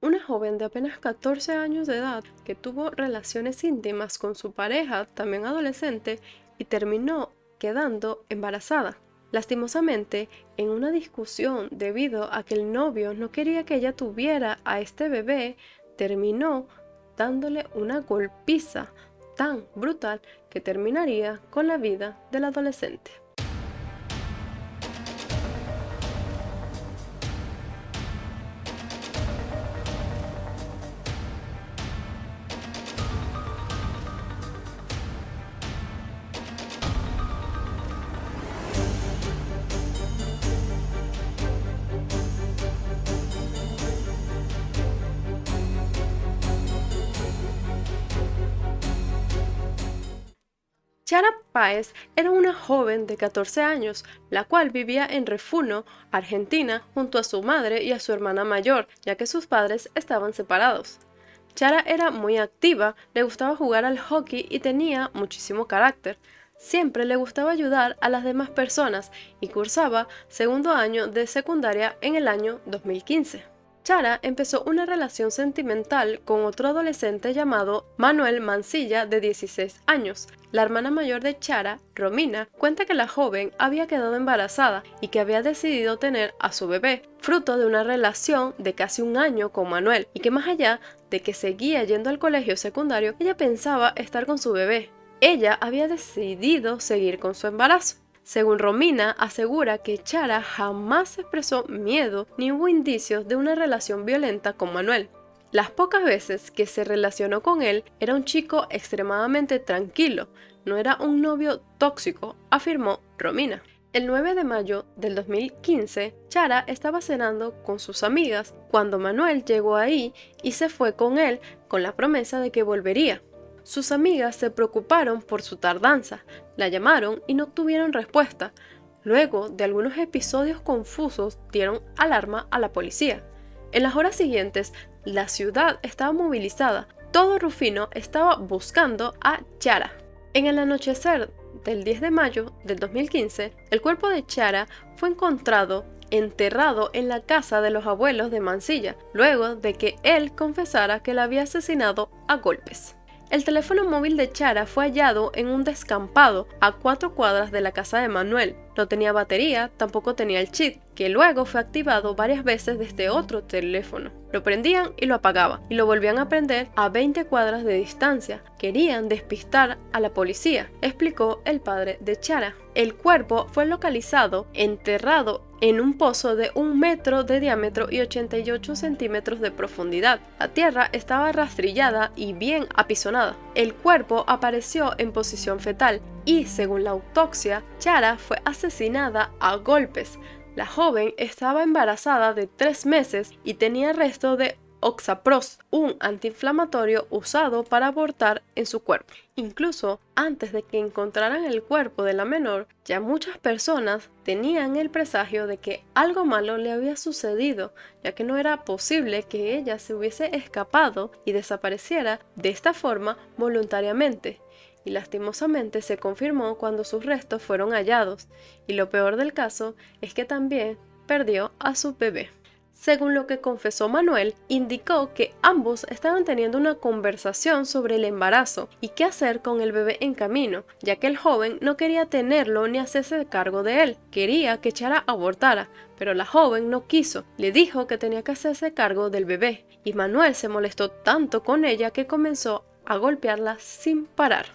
una joven de apenas 14 años de edad que tuvo relaciones íntimas con su pareja, también adolescente, y terminó quedando embarazada. Lastimosamente, en una discusión debido a que el novio no quería que ella tuviera a este bebé, terminó dándole una golpiza tan brutal que terminaría con la vida del adolescente. Chara Páez era una joven de 14 años, la cual vivía en Refuno, Argentina, junto a su madre y a su hermana mayor, ya que sus padres estaban separados. Chara era muy activa, le gustaba jugar al hockey y tenía muchísimo carácter. Siempre le gustaba ayudar a las demás personas y cursaba segundo año de secundaria en el año 2015. Chara empezó una relación sentimental con otro adolescente llamado Manuel Mancilla, de 16 años. La hermana mayor de Chara, Romina, cuenta que la joven había quedado embarazada y que había decidido tener a su bebé, fruto de una relación de casi un año con Manuel, y que más allá de que seguía yendo al colegio secundario, ella pensaba estar con su bebé. Ella había decidido seguir con su embarazo. Según Romina, asegura que Chara jamás expresó miedo ni hubo indicios de una relación violenta con Manuel. Las pocas veces que se relacionó con él, era un chico extremadamente tranquilo, no era un novio tóxico, afirmó Romina. El 9 de mayo del 2015, Chara estaba cenando con sus amigas cuando Manuel llegó ahí y se fue con él con la promesa de que volvería. Sus amigas se preocuparon por su tardanza, la llamaron y no obtuvieron respuesta. Luego de algunos episodios confusos, dieron alarma a la policía. En las horas siguientes, la ciudad estaba movilizada. Todo Rufino estaba buscando a Chara. En el anochecer del 10 de mayo del 2015, el cuerpo de Chara fue encontrado enterrado en la casa de los abuelos de Mancilla, luego de que él confesara que la había asesinado a golpes. El teléfono móvil de Chara fue hallado en un descampado a 4 cuadras de la casa de Manuel. No tenía batería, tampoco tenía el chip, que luego fue activado varias veces desde otro teléfono. Lo prendían y lo apagaban, y lo volvían a prender a 20 cuadras de distancia. Querían despistar a la policía, explicó el padre de Chara. El cuerpo fue localizado enterrado en un pozo de 1 metro de diámetro y 88 centímetros de profundidad. La tierra estaba rastrillada y bien apisonada. El cuerpo apareció en posición fetal y, según la autopsia, Chara fue asesinada a golpes. La joven estaba embarazada de 3 meses y tenía resto de oxapros, un antiinflamatorio usado para abortar en su cuerpo. Incluso antes de que encontraran el cuerpo de la menor, ya muchas personas tenían el presagio de que algo malo le había sucedido, ya que no era posible que ella se hubiese escapado y desapareciera de esta forma voluntariamente. Y lastimosamente se confirmó cuando sus restos fueron hallados, y lo peor del caso es que también perdió a su bebé. Según lo que confesó Manuel, indicó que ambos estaban teniendo una conversación sobre el embarazo y qué hacer con el bebé en camino, ya que el joven no quería tenerlo ni hacerse cargo de él. Quería que Chara abortara, pero la joven no quiso. Le dijo que tenía que hacerse cargo del bebé, y Manuel se molestó tanto con ella que comenzó a golpearla sin parar.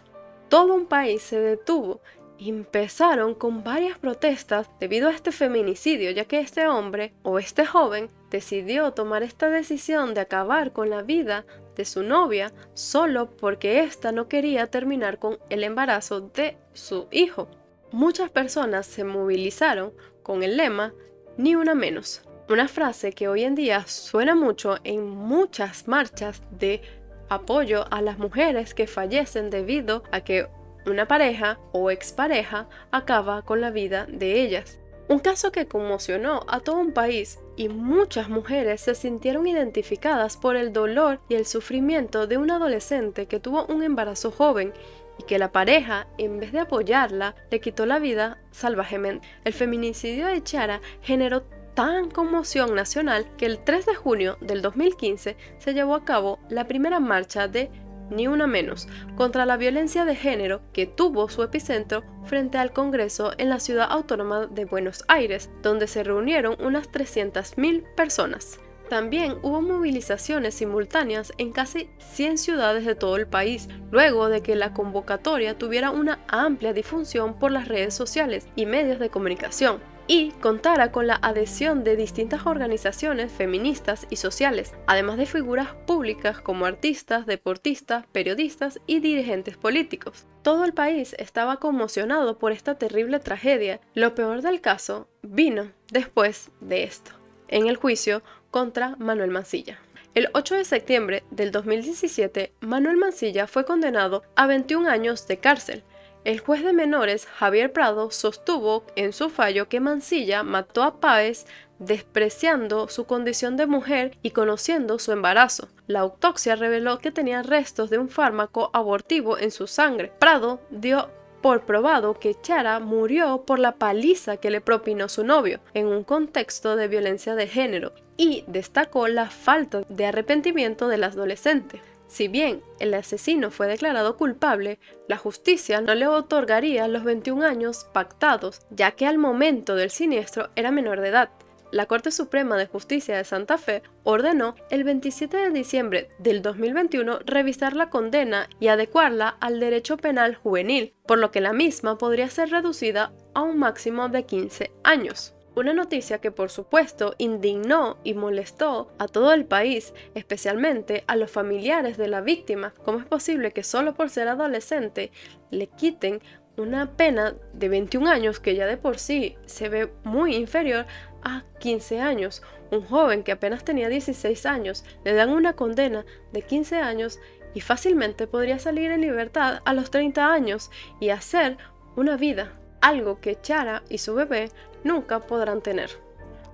Todo un país se detuvo. Empezaron con varias protestas debido a este feminicidio, ya que este hombre o este joven decidió tomar esta decisión de acabar con la vida de su novia solo porque ésta no quería terminar con el embarazo de su hijo. Muchas personas se movilizaron con el lema "Ni una menos", una frase que hoy en día suena mucho en muchas marchas de apoyo a las mujeres que fallecen debido a que una pareja o expareja acaba con la vida de ellas. Un caso que conmocionó a todo un país, y muchas mujeres se sintieron identificadas por el dolor y el sufrimiento de un adolescente que tuvo un embarazo joven y que la pareja, en vez de apoyarla, le quitó la vida salvajemente. El feminicidio de Chara generó tan conmoción nacional que el 3 de junio del 2015 se llevó a cabo la primera marcha de Ni Una Menos contra la violencia de género, que tuvo su epicentro frente al Congreso en la ciudad autónoma de Buenos Aires, donde se reunieron unas 300.000 personas. También hubo movilizaciones simultáneas en casi 100 ciudades de todo el país, luego de que la convocatoria tuviera una amplia difusión por las redes sociales y medios de comunicación, y contara con la adhesión de distintas organizaciones feministas y sociales, además de figuras públicas como artistas, deportistas, periodistas y dirigentes políticos. Todo el país estaba conmocionado por esta terrible tragedia. Lo peor del caso vino después de esto, en el juicio contra Manuel Mansilla. El 8 de septiembre del 2017, Manuel Mansilla fue condenado a 21 años de cárcel. El juez de menores, Javier Prado, sostuvo en su fallo que Mansilla mató a Páez despreciando su condición de mujer y conociendo su embarazo. La autopsia reveló que tenía restos de un fármaco abortivo en su sangre. Prado dio por probado que Chara murió por la paliza que le propinó su novio, en un contexto de violencia de género, y destacó la falta de arrepentimiento del adolescente. Si bien el asesino fue declarado culpable, la justicia no le otorgaría los 21 años pactados, ya que al momento del siniestro era menor de edad. La Corte Suprema de Justicia de Santa Fe ordenó el 27 de diciembre del 2021 revisar la condena y adecuarla al derecho penal juvenil, por lo que la misma podría ser reducida a un máximo de 15 años. Una noticia que por supuesto indignó y molestó a todo el país, especialmente a los familiares de la víctima. ¿Cómo es posible que solo por ser adolescente le quiten una pena de 21 años que ya de por sí se ve muy inferior a 15 años? Un joven que apenas tenía 16 años le dan una condena de 15 años y fácilmente podría salir en libertad a los 30 años y hacer una vida, algo que Chara y su bebé nunca podrán tener.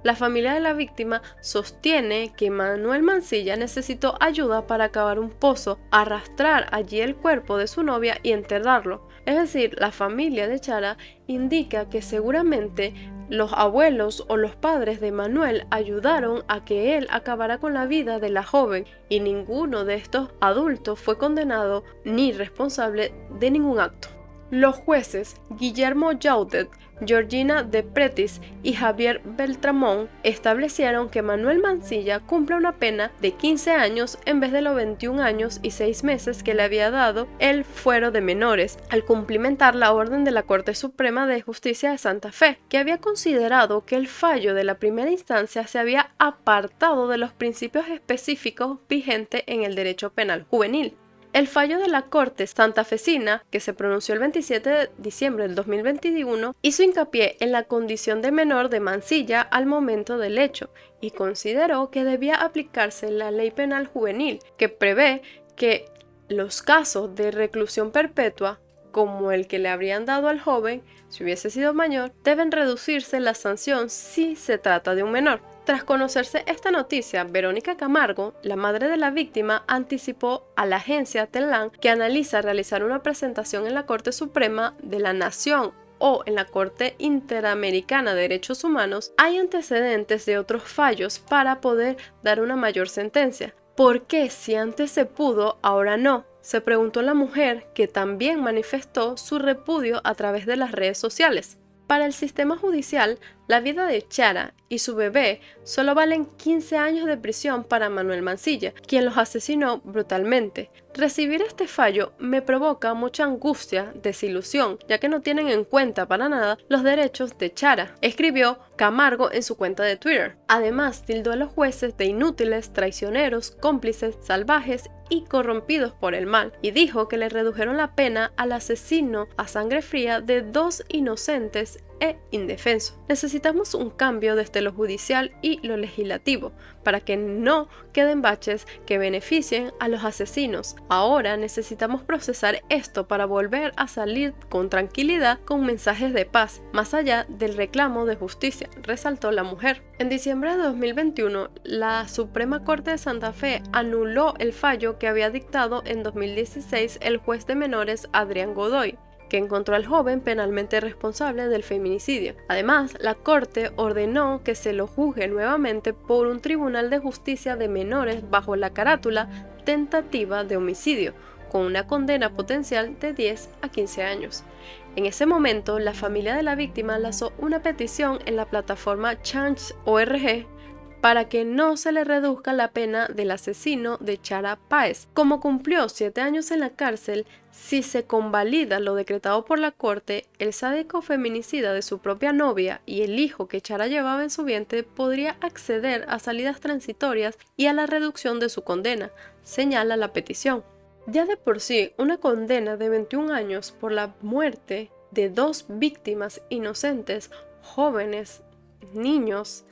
La familia de la víctima sostiene que Manuel Mansilla necesitó ayuda para cavar un pozo, arrastrar allí el cuerpo de su novia y enterrarlo. Es decir, la familia de Chara indica que seguramente los abuelos o los padres de Manuel ayudaron a que él acabara con la vida de la joven, y ninguno de estos adultos fue condenado ni responsable de ningún acto. Los jueces Guillermo Yaudet, Georgina de Pretis y Javier Beltramón establecieron que Manuel Mansilla cumpla una pena de 15 años en vez de los 21 años y 6 meses que le había dado el fuero de menores, al cumplimentar la orden de la Corte Suprema de Justicia de Santa Fe, que había considerado que el fallo de la primera instancia se había apartado de los principios específicos vigentes en el derecho penal juvenil. El fallo de la Corte santafesina, que se pronunció el 27 de diciembre del 2021, hizo hincapié en la condición de menor de Mansilla al momento del hecho y consideró que debía aplicarse la Ley Penal Juvenil, que prevé que los casos de reclusión perpetua, como el que le habrían dado al joven si hubiese sido mayor, deben reducirse la sanción si se trata de un menor. Tras conocerse esta noticia, Verónica Camargo, la madre de la víctima, anticipó a la agencia Telán que analiza realizar una presentación en la Corte Suprema de la Nación o en la Corte Interamericana de Derechos Humanos. Hay antecedentes de otros fallos para poder dar una mayor sentencia. ¿Por qué si antes se pudo, ahora no?, se preguntó la mujer, que también manifestó su repudio a través de las redes sociales. Para el sistema judicial, la vida de Chara y su bebé solo valen 15 años de prisión para Manuel Mansilla, quien los asesinó brutalmente. Recibir este fallo me provoca mucha angustia, desilusión, ya que no tienen en cuenta para nada los derechos de Chara, escribió Camargo en su cuenta de Twitter. Además, tildó a los jueces de inútiles, traicioneros, cómplices, salvajes y corrompidos por el mal, y dijo que le redujeron la pena al asesino a sangre fría de 2 inocentes e indefenso. Necesitamos un cambio desde lo judicial y lo legislativo para que no queden baches que beneficien a los asesinos. Ahora necesitamos procesar esto para volver a salir con tranquilidad con mensajes de paz, más allá del reclamo de justicia, resaltó la mujer. En diciembre de 2021, la Suprema Corte de Santa Fe anuló el fallo que había dictado en 2016 el juez de menores Adrián Godoy, que encontró al joven penalmente responsable del feminicidio. Además, la corte ordenó que se lo juzgue nuevamente por un tribunal de justicia de menores bajo la carátula tentativa de homicidio, con una condena potencial de 10 a 15 años. En ese momento, la familia de la víctima lanzó una petición en la plataforma Change.org para que no se le reduzca la pena del asesino de Chara Páez. Como cumplió 7 años en la cárcel, si se convalida lo decretado por la corte, el sádico feminicida de su propia novia y el hijo que Chara llevaba en su vientre podría acceder a salidas transitorias y a la reducción de su condena, señala la petición. Ya de por sí, una condena de 21 años por la muerte de 2 víctimas inocentes, jóvenes, niños,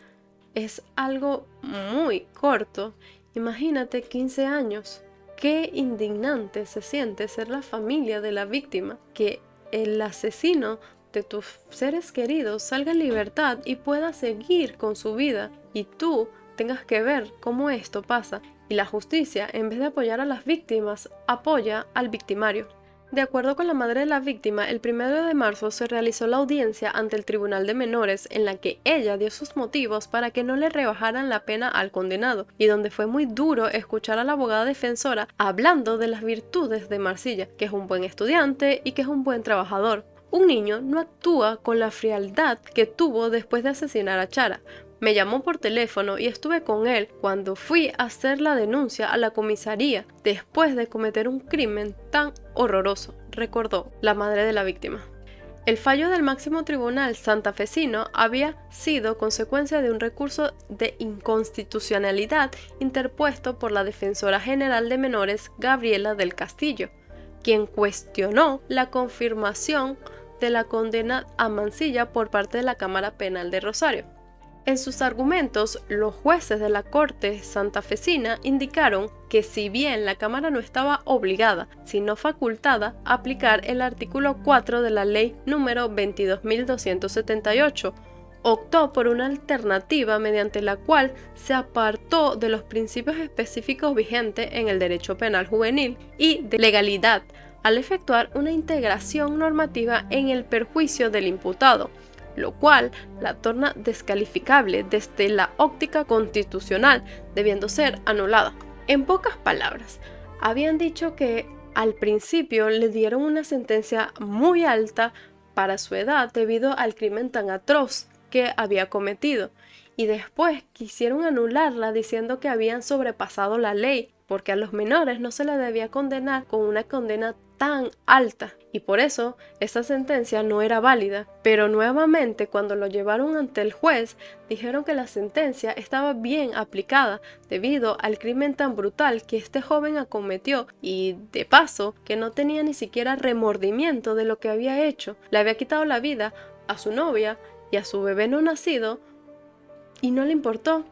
es algo muy corto. Imagínate 15 años. Qué indignante se siente ser la familia de la víctima, que el asesino de tus seres queridos salga en libertad y pueda seguir con su vida y tú tengas que ver cómo esto pasa. Y la justicia, en vez de apoyar a las víctimas, apoya al victimario. De acuerdo con la madre de la víctima, el 1 de marzo se realizó la audiencia ante el Tribunal de Menores en la que ella dio sus motivos para que no le rebajaran la pena al condenado, y donde fue muy duro escuchar a la abogada defensora hablando de las virtudes de Marcilla, que es un buen estudiante y que es un buen trabajador. Un niño no actúa con la frialdad que tuvo después de asesinar a Chara. Me llamó por teléfono y estuve con él cuando fui a hacer la denuncia a la comisaría después de cometer un crimen tan horroroso, recordó la madre de la víctima. El fallo del máximo tribunal santafesino había sido consecuencia de un recurso de inconstitucionalidad interpuesto por la Defensora General de Menores, Gabriela del Castillo, quien cuestionó la confirmación de la condena a Mansilla por parte de la Cámara Penal de Rosario. En sus argumentos, los jueces de la Corte santafesina indicaron que si bien la Cámara no estaba obligada, sino facultada a aplicar el artículo 4 de la Ley número 22.278, optó por una alternativa mediante la cual se apartó de los principios específicos vigentes en el derecho penal juvenil y de legalidad, al efectuar una integración normativa en el perjuicio del imputado, lo cual la torna descalificable desde la óptica constitucional, debiendo ser anulada. En pocas palabras, habían dicho que al principio le dieron una sentencia muy alta para su edad debido al crimen tan atroz que había cometido, y después quisieron anularla diciendo que habían sobrepasado la ley, porque a los menores no se les debía condenar con una condena tan alta, y por eso esa sentencia no era válida. Pero nuevamente, cuando lo llevaron ante el juez, dijeron que la sentencia estaba bien aplicada debido al crimen tan brutal que este joven acometió, y de paso que no tenía ni siquiera remordimiento de lo que había hecho. Le había quitado la vida a su novia y a su bebé no nacido y no le importó.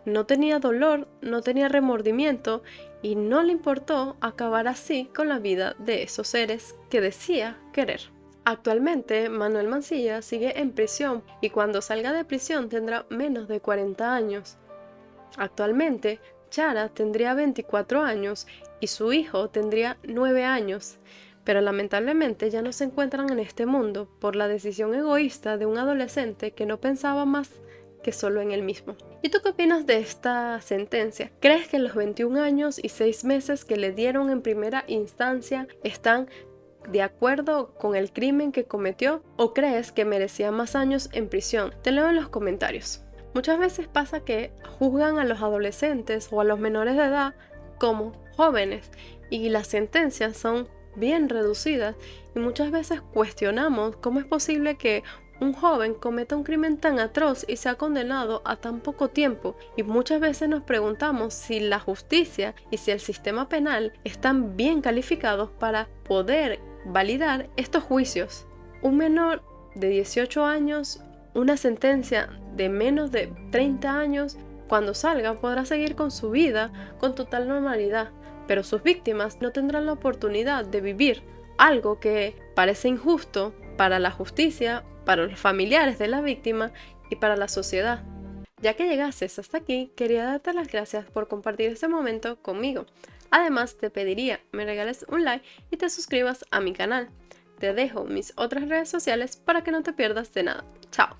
No tenía dolor, no tenía remordimiento y no le importó acabar así con la vida de esos seres que decía querer. Actualmente, Manuel Mansilla sigue en prisión y cuando salga de prisión tendrá menos de 40 años. Actualmente, Chara tendría 24 años y su hijo tendría 9 años, pero lamentablemente ya no se encuentran en este mundo por la decisión egoísta de un adolescente que no pensaba más que solo en él mismo. ¿Y tú qué opinas de esta sentencia? ¿Crees que los 21 años y 6 meses que le dieron en primera instancia están de acuerdo con el crimen que cometió? ¿O crees que merecía más años en prisión? Te leo en los comentarios. Muchas veces pasa que juzgan a los adolescentes o a los menores de edad como jóvenes y las sentencias son bien reducidas, y muchas veces cuestionamos cómo es posible que un joven cometa un crimen tan atroz y sea condenado a tan poco tiempo, y muchas veces nos preguntamos si la justicia y si el sistema penal están bien calificados para poder validar estos juicios. Un menor de 18 años, una sentencia de menos de 30 años, cuando salga podrá seguir con su vida con total normalidad, pero sus víctimas no tendrán la oportunidad de vivir algo que parece injusto para la justicia, para los familiares de la víctima y para la sociedad. Ya que llegases hasta aquí, quería darte las gracias por compartir este momento conmigo. Además, te pediría me regales un like y te suscribas a mi canal. Te dejo mis otras redes sociales para que no te pierdas de nada. Chao.